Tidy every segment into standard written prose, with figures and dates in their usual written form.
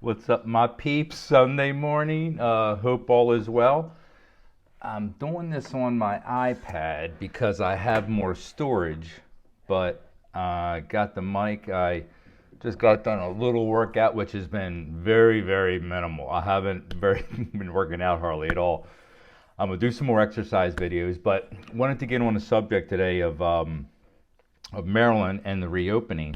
What's up, my peeps? Sunday morning. Hope all is well. I'm doing this on my iPad because I have more storage, but I got the mic. I just got done a little workout, which has been very, very minimal. I haven't been working out hardly at all. I'm gonna do some more exercise videos, but wanted to get on the subject today of Maryland and the reopening.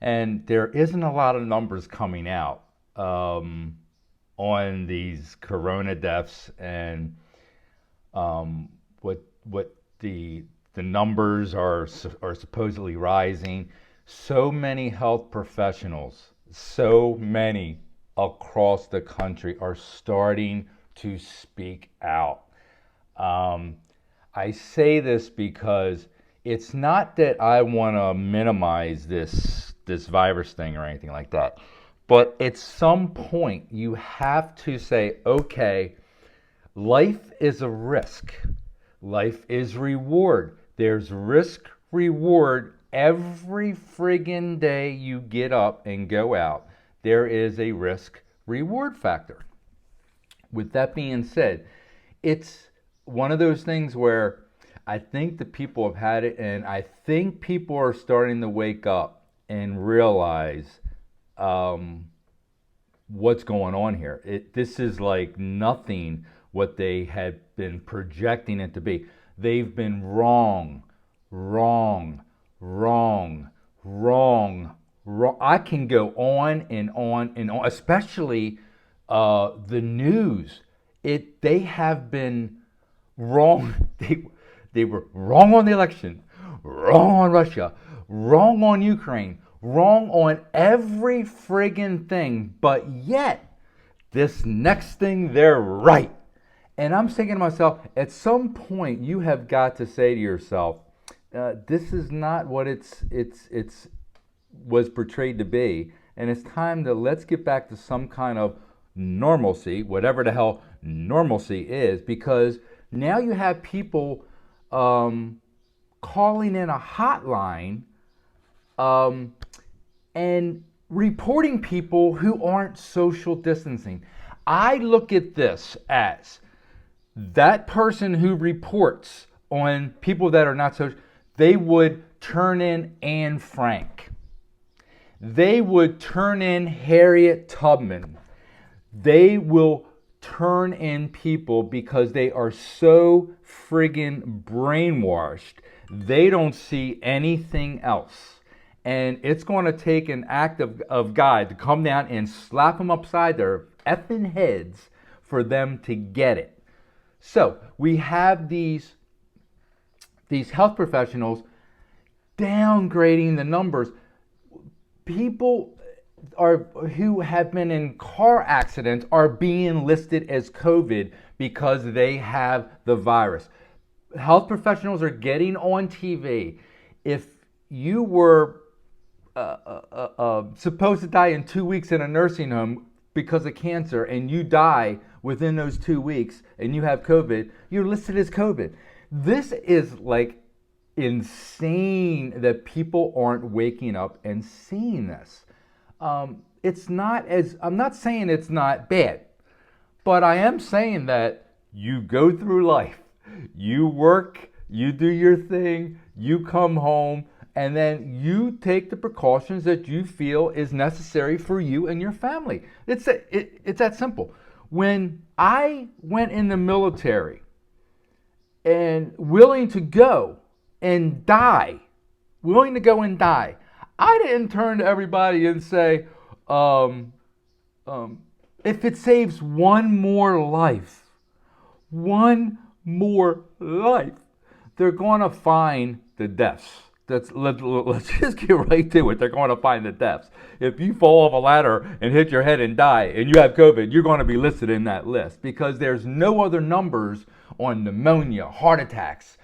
And there isn't a lot of numbers coming out on these corona deaths and what the numbers are supposedly rising. So many health professionals, so many across the country are starting to speak out. Um, I say this because it's not that I want to minimize this virus thing or anything like that, but at some point you have to say, okay, life is a risk. Life is reward. There's risk reward every friggin' day you get up and go out. There is a risk reward factor. With that being said, it's one of those things where I think the people have had it, and I think people are starting to wake up and realize what's going on here. This is like nothing what they had been projecting it to be. They've been wrong, wrong, wrong, wrong, wrong. I can go on and on and on, especially the news. They have been wrong. They were wrong on the election, wrong on Russia, wrong on Ukraine, wrong on every friggin' thing, but yet this next thing they're right. And I'm thinking to myself, at some point you have got to say to yourself, this is not what it's was portrayed to be, and it's time to let's get back to some kind of normalcy, whatever the hell normalcy is, because now you have people calling in a hotline and reporting people who aren't social distancing. I look at this as that person who reports on people that are not social, they would turn in Anne Frank. They would turn in Harriet Tubman. They will turn in people because they are so friggin' brainwashed. They don't see anything else. And it's going to take an act of God to come down and slap them upside their effing heads for them to get it. So we have these health professionals downgrading the numbers. People who have been in car accidents are being listed as COVID because they have the virus. Health professionals are getting on TV. If you were supposed to die in 2 weeks in a nursing home because of cancer and you die within those 2 weeks and you have COVID, you're listed as COVID. This is like insane that people aren't waking up and seeing this. It's not as, I'm not saying it's not bad, but I am saying that you go through life, you work, you do your thing, you come home, and then you take the precautions that you feel is necessary for you and your family. It's that simple. When I went in the military and willing to go and die, I didn't turn to everybody and say, if it saves one more life, they're going to find the deaths. Let's just get right to it. They're going to find the deaths. If you fall off a ladder and hit your head and die and you have COVID, you're going to be listed in that list because there's no other numbers on pneumonia, heart attacks,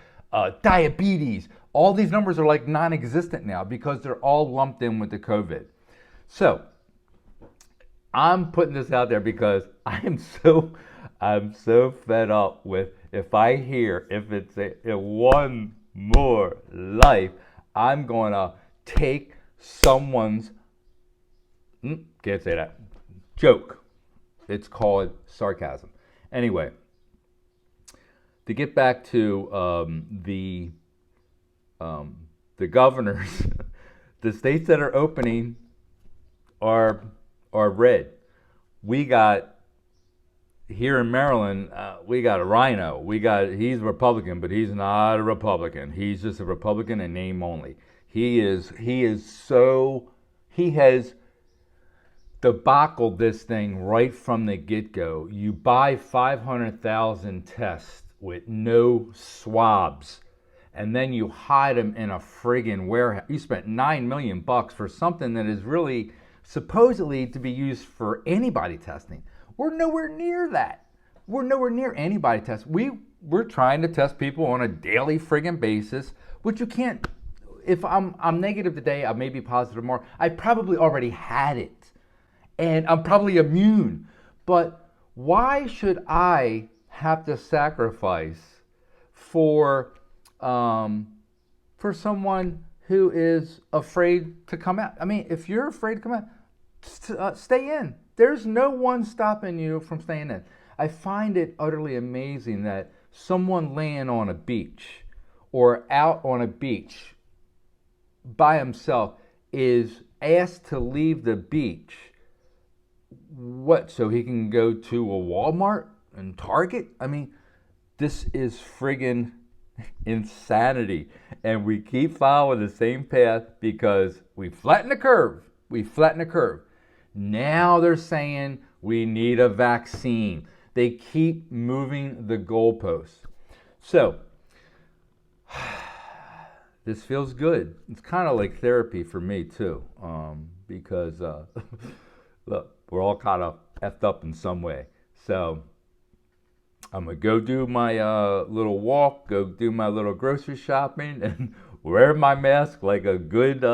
diabetes. All these numbers are like non-existent now because they're all lumped in with the COVID. So I'm putting this out there because I'm so fed up with if it's a one more life, I'm going to take someone's, can't say that, joke. It's called sarcasm. Anyway, to get back to the governors, the states that are opening are red. We got here in Maryland, we got a rhino. He's a Republican, but he's not a Republican. He's just a Republican in name only. He has debacled this thing right from the get-go. You buy 500,000 tests with no swabs, and then you hide them in a friggin' warehouse. You spent $9 million for something that is really supposedly to be used for antibody testing. We're nowhere near that. We're nowhere near antibody tests. We're trying to test people on a daily friggin' basis, which you can't. If I'm negative today, I may be positive tomorrow. I probably already had it, and I'm probably immune. But why should I have to sacrifice for someone who is afraid to come out? I mean, if you're afraid to come out, stay in. There's no one stopping you from staying in. I find it utterly amazing that someone laying on a beach or out on a beach by himself is asked to leave the beach. What, so he can go to a Walmart and Target? I mean, this is friggin' insanity. And we keep following the same path because we flatten the curve. Now they're saying we need a vaccine. They keep moving the goalposts. So, this feels good. It's kind of like therapy for me too, because look, we're all kind of effed up in some way. So I'm gonna go do my little walk, go do my little grocery shopping, and wear my mask like a good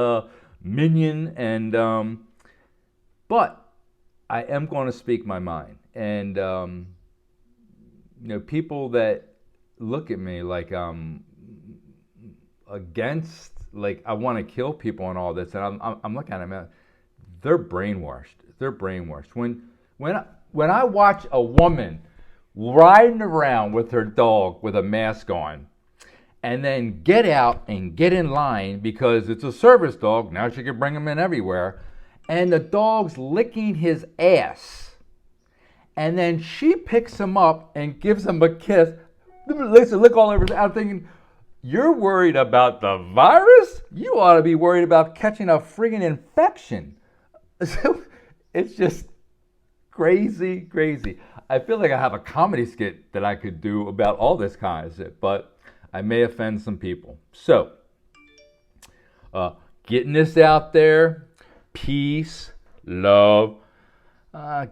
minion. And but I am going to speak my mind. And people that look at me like I'm against, like I want to kill people and all this, and I'm looking at them. They're brainwashed. When I watch a woman riding around with her dog with a mask on, and then get out and get in line because it's a service dog, now she can bring him in everywhere, and the dog's licking his ass, and then she picks him up and gives him a kiss, lick all over his. I'm thinking, you're worried about the virus? You ought to be worried about catching a friggin' infection. It's just crazy. I feel like I have a comedy skit that I could do about all this kind of shit, but I may offend some people. So, getting this out there, peace, love,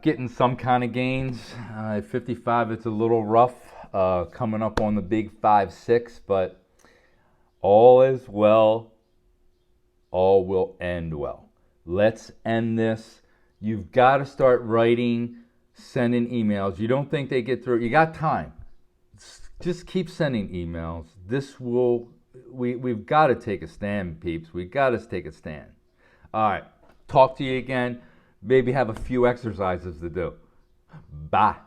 getting some kind of gains. At 55, it's a little rough, coming up on the big 5-6, but all is well, all will end well. Let's end this. You've got to start writing, sending emails. You don't think they get through. You got time. Just keep sending emails. We've got to take a stand, peeps. We've got to take a stand. All right. Talk to you again. Maybe have a few exercises to do. Bye.